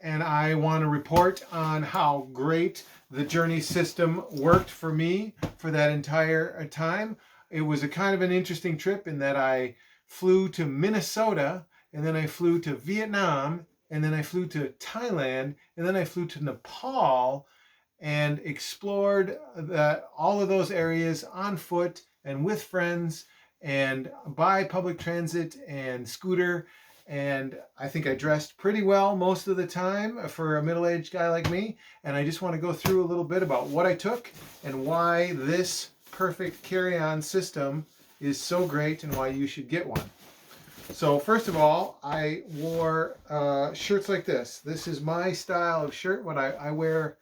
and I want to report on how great the Journey system worked for me for that entire time. It was a kind of an interesting trip in that I flew to Minnesota, and then I flew to Vietnam, and then I flew to Thailand, and then I flew to Nepal, and explored all of those areas on foot and with friends and by public transit and scooter. And I think I dressed pretty well most of the time for a middle-aged guy like me. And I just want to go through a little bit about what I took and why this perfect carry-on system is so great and why you should get one. So first of all, I wore shirts like this. This is my style of shirt, what I wear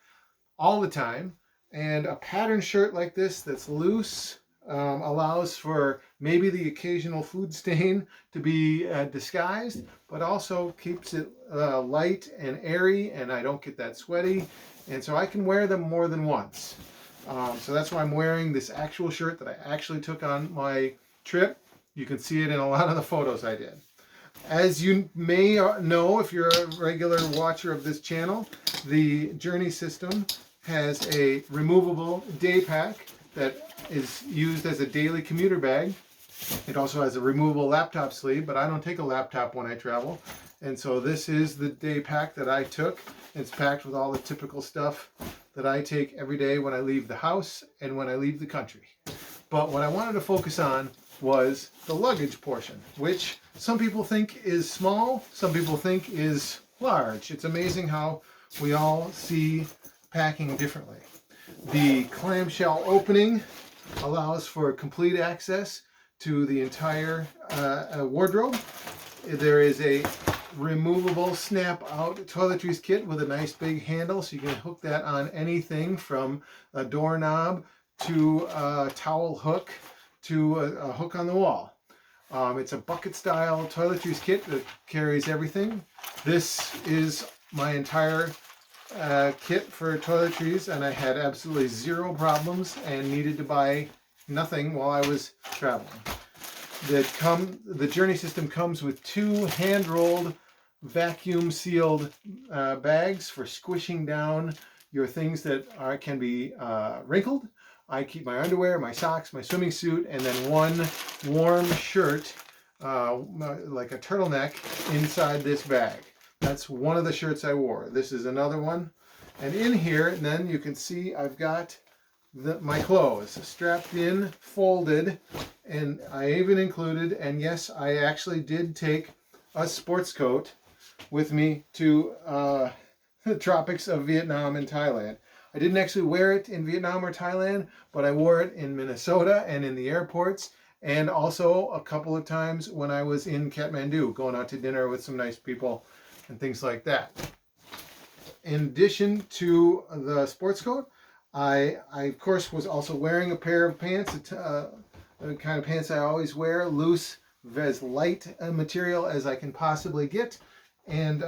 all the time. And a pattern shirt like this that's loose allows for maybe the occasional food stain to be disguised, but also keeps it light and airy, and I don't get that sweaty. And so I can wear them more than once. So that's why I'm wearing this actual shirt that I actually took on my trip. You can see it in a lot of the photos I did. As you may know, if you're a regular watcher of this channel, the Journey system has a removable day pack that is used as a daily commuter bag. It also has a removable laptop sleeve, but I don't take a laptop when I travel. And so this is the day pack that I took. It's packed with all the typical stuff that I take every day when I leave the house and when I leave the country. But what I wanted to focus on was the luggage portion, which some people think is small, some people think is large. It's amazing how we all see packing differently. The clamshell opening allows for complete access to the entire wardrobe. There is a removable snap-out toiletries kit with a nice big handle, so you can hook that on anything from a doorknob to a towel hook to a hook on the wall. It's a bucket-style toiletries kit that carries everything. This is my entire kit for toiletries, and I had absolutely zero problems and needed to buy nothing while I was traveling. The Journey system comes with 2 hand-rolled, vacuum-sealed bags for squishing down your things that can be wrinkled. I keep my underwear, my socks, my swimming suit, and then one warm shirt, like a turtleneck, inside this bag. That's one of the shirts I wore. This is another one. And in here, then you can see I've got my clothes strapped in, folded, and I even included, and yes, I actually did take a sports coat with me to the tropics of Vietnam and Thailand. I didn't actually wear it in Vietnam or Thailand, but I wore it in Minnesota and in the airports, and also a couple of times when I was in Kathmandu, going out to dinner with some nice people and things like that. In addition to the sports coat, I of course was also wearing a pair of pants, the kind of pants I always wear, loose, as light a material as I can possibly get, and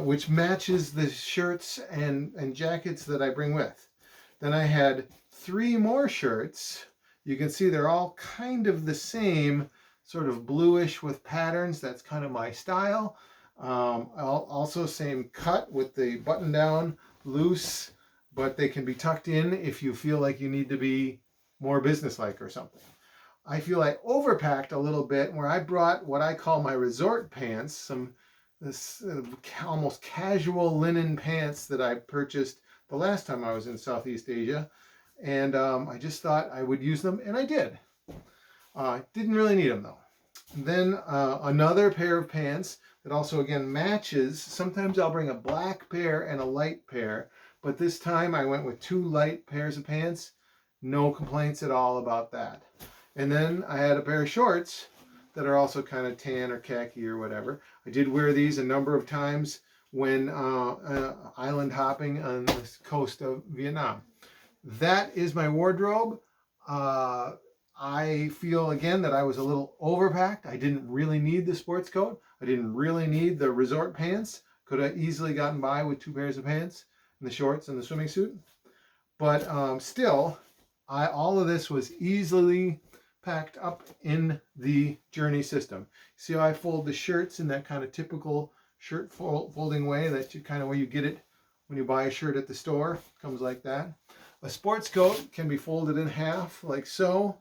which matches the shirts and jackets that I bring with. Then I had 3 more shirts. You can see they're all kind of the same, sort of bluish with patterns. That's kind of my style. Also same cut with the button down, loose, but they can be tucked in if you feel like you need to be more businesslike or something. I feel I overpacked a little bit where I brought what I call my resort pants, this almost casual linen pants that I purchased the last time I was in Southeast Asia, and I just thought I would use them, and I did. Didn't really need them though. Then another pair of pants that also again matches. Sometimes I'll bring a black pair and a light pair, but this time I went with 2 light pairs of pants. No complaints at all about that. And then I had a pair of shorts that are also kind of tan or khaki or whatever. I did wear these a number of times when island hopping on the coast of Vietnam. That is my wardrobe. I feel again that I was a little overpacked. I didn't really need the sports coat. I didn't really need the resort pants. Could have easily gotten by with 2 pairs of pants and the shorts and the swimming suit. But still, all of this was easily packed up in the Journey system. See how I fold the shirts in that kind of typical shirt folding way. That's kind of where you get it when you buy a shirt at the store. It comes like that. A sports coat can be folded in half like so,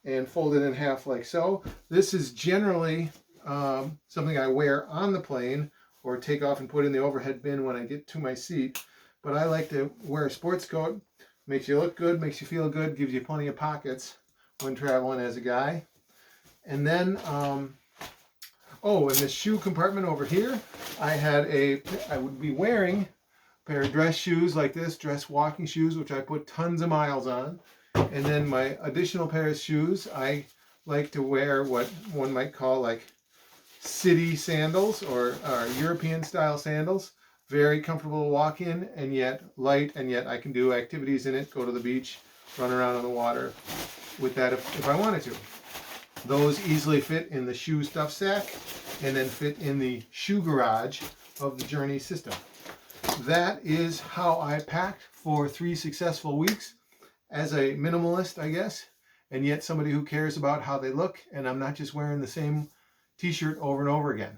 and folded in half like so. This is generally something I wear on the plane or take off and put in the overhead bin when I get to my seat. But I like to wear a sports coat. Makes you look good, makes you feel good, gives you plenty of pockets when traveling as a guy. And then, oh, in this shoe compartment over here, I would be wearing a pair of dress shoes like this, dress walking shoes, which I put tons of miles on. And then my additional pair of shoes, I like to wear what one might call like city sandals or European style sandals. Very comfortable to walk in, and yet light, and yet I can do activities in it, go to the beach, run around on the water with that if I wanted to. Those easily fit in the shoe stuff sack and then fit in the shoe garage of the Journey system. That is how I packed for 3 successful weeks as a minimalist, I guess, and yet somebody who cares about how they look, and I'm not just wearing the same t-shirt over and over again.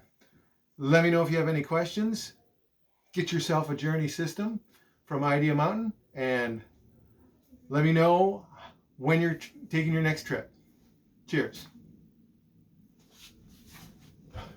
Let me know if you have any questions. Get yourself a Journey system from Idea Mountain, and let me know when you're taking your next trip. Cheers.